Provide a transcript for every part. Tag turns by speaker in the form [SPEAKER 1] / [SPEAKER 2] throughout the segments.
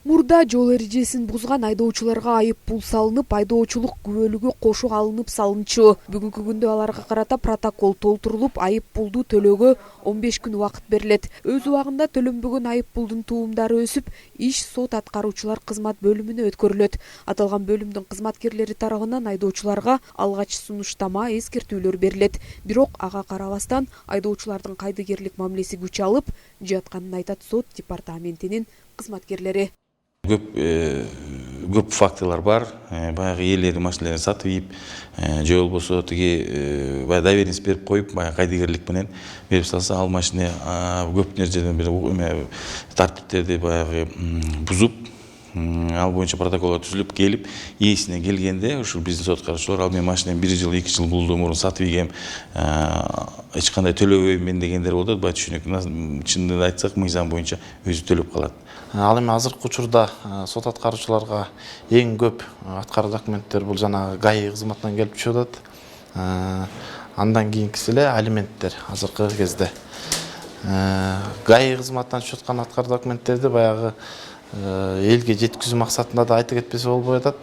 [SPEAKER 1] Мурда жол эрежесин бузган айдоочуларга айып пул салынып, айдоочулук күбөлүгү кошо алынып салынчу. Бүгүнкү күндө аларга карата протокол толтурулуп, айып пулду төлөөгө 15 күн убакыт берилет. Өз убагында төлөнбөгөн айып пулдун туумдары өсүп, иш сот аткаруучулар кызмат бөлүмүнө өткөрүлөт. Аталган бөлүмдүн кызматкерлери тарабынан айдоочуларга алгач сунуштама, эскертүүлөр берилет. Бирок ага карабастан айдоочулардын кайдыгерлик мамилеси күч алып жатканын айтат сот департаментинин кызматкерлери.
[SPEAKER 2] Көп фактылар бар. Баягы ээлери машиналарын сатып ийип, же болбосо тиги доверенность берип коюп, баягы кайдыгерлик менен берип салса, ал машина көп нерседен бир тартиптерди баягы бузуп, ал боюнча протоколго түзүлүп келип, ээсине келгенде, ушул биздин сот карашчылар, ал мен машинаны 1 жыл, 2 жыл булду мурун сатып ийгем, эч кандай төлөбөймүн дегендер болот. Баягы түшүнүк. Чынын айтсак, мыйзам боюнча өзү төлөп калат.
[SPEAKER 3] Ал эми азыркы учурда сот аткаруучуларга эң көп аткаруу документтер бул жанагы ГАИ кызматынан келип түшүп атат. Андан кийинкиси эле алименттер азыркы кезде. ГАИ кызматынан түшүп аткан аткаруу документтерди баягы элге жеткизүү максатында да айта кетпесе болбой атат.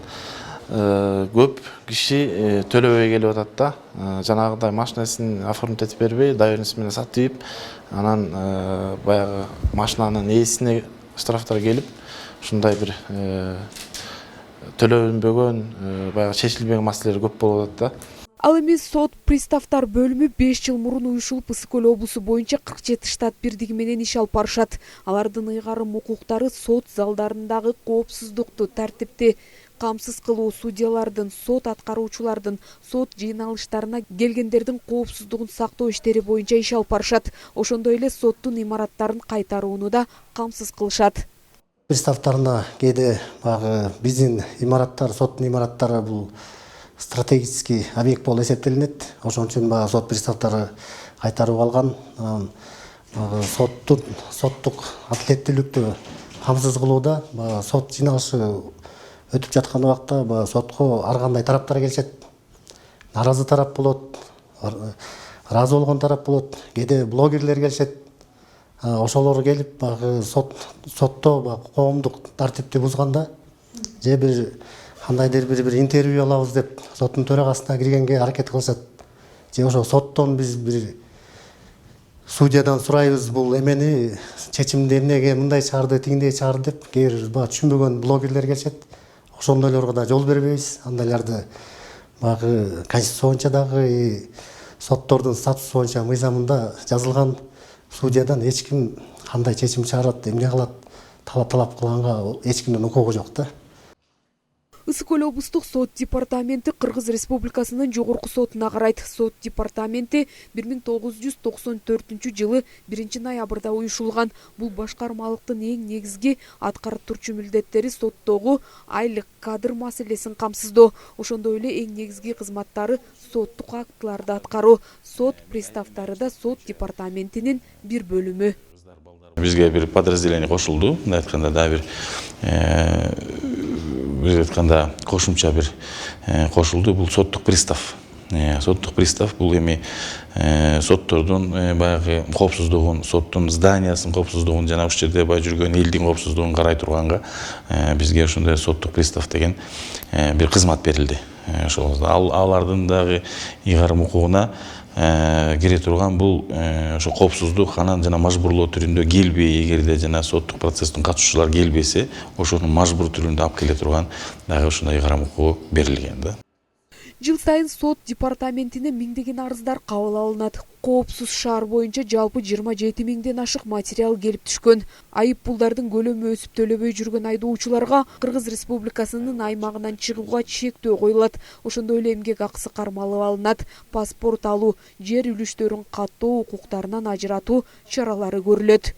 [SPEAKER 3] Көп киши төлөбөй келип атат да. Жанагыдай машинасын оформить этип бербей, доверенность менен сатып ийип, анан баягы машинанын ээсине штрафтар келип, ушундай бир төлөнбөгөн, баягы чечилбеген маселелер көп болуп атат да.
[SPEAKER 1] Ал эми сот приставтар бөлүмү 5 жыл мурун уюшулуп Ысык Көл облусу боюнча 47 штат бирдиги менен иш алып барышат. Алардын ыйгарым укуктары сот залдарындагы коопсуздукту, тартипти камсыз кылуу, судьялардын, сот аткаруучулардын, сот жыйналыштарына келгендердин коопсуздугун сактоо иштери боюнча иш алып барышат. Ошондой эле соттун имараттарын кайтарууну да камсыз кылышат.
[SPEAKER 4] Приставтарына кээде баягы биздин имараттар, соттун имараттары бул стратегический объект болуп эсептелинет. Ошон үчүн баягы сот приставтары кайтарып алган. Соттук адилеттүүлүктү камсыз кылууда сот жыйналышы өтүп жаткан убакта сотко ар кандай тараптар келишет. Наразы тарап болот, ыраазы болгон тарап болот, кээде блогерлер келишет. Ошолор келип сотто коомдук тартипти бузганда же бир кандайдыр бир интервью алабыз деп соттун төрагасына киргенге аракет кылышат. Же ошо соттон биз бир судьядан сурайбыз бул эмени, чечимди эмнеге мындай чыгарды, тигиндей чыгарды деп кээ бир түшүнбөгөн блогерлер келишет. Ошондойлорго да жол бербейбиз. Андайларды баягы конституция боюнча дагы соттордун статусу боюнча мыйзамында жазылган, судьядан эч ким кандай чечим чыгарат, эмне кылат, талап кылганга эч кимдин укугу жок да.
[SPEAKER 1] Ысык Көл облустук сот департаменти Кыргыз Республикасынын жогорку сотуна карайт. Сот департаменти 1994 жылы 1 ноябрда уюшулган. Бул башкармалыктын эң негизги аткарып турчу милдеттери соттогу айлык, кадр маселесин камсыздоо. Ошондой эле эң негизги кызматтары соттук актыларды аткаруу. Сот приставтары да сот департаментинин бир бөлүмү.
[SPEAKER 2] Бизге бир подразделение кошулду. Мындай айтканда да бир кошумча бир кошулду. Бул соттук пристав. Соттук пристав бул эми соттордун баягы коопсуздугун, соттун зданиясынын коопсуздугун, жана ушул жерде баягы жүргөн элдин коопсуздугун карай турганга бизге ошондой соттук пристав деген бир кызмат берилди. Ошол алардын дагы ыйгарым укугуна кире турган бул ошо коопсуздук анан жана мажбурлоо түрүндө келбей, эгерде жана соттук процесстин катышуучулар келбесе, ошону мажбур түрүндө алып келе турган дагы ошондой ыйгарым укугу берилген да.
[SPEAKER 1] Жыл сайын сот департаментине миңдеген арыздар кабыл алынат. Коопсуз шаар боюнча жалпы 27 миңден ашык материал келип түшкөн. Айып пулдардын көлөмү өсүп төлөбөй жүргөн айдоочуларга Кыргыз Республикасынын аймагынан чыгууга чектөө коюлат. Ошондой эле эмгек акысы кармалып алынат. Паспорт алуу, жер үлүштөрүн каттоо укуктарынан ажыратуу чаралары көрүлөт.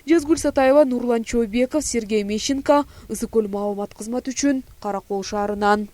[SPEAKER 1] Жазгүл Сатаева, Нурлан Чойбеков, Сергей Мещенко, Ысык Көл маалымат кызматы үчүн Каракол шаарынан.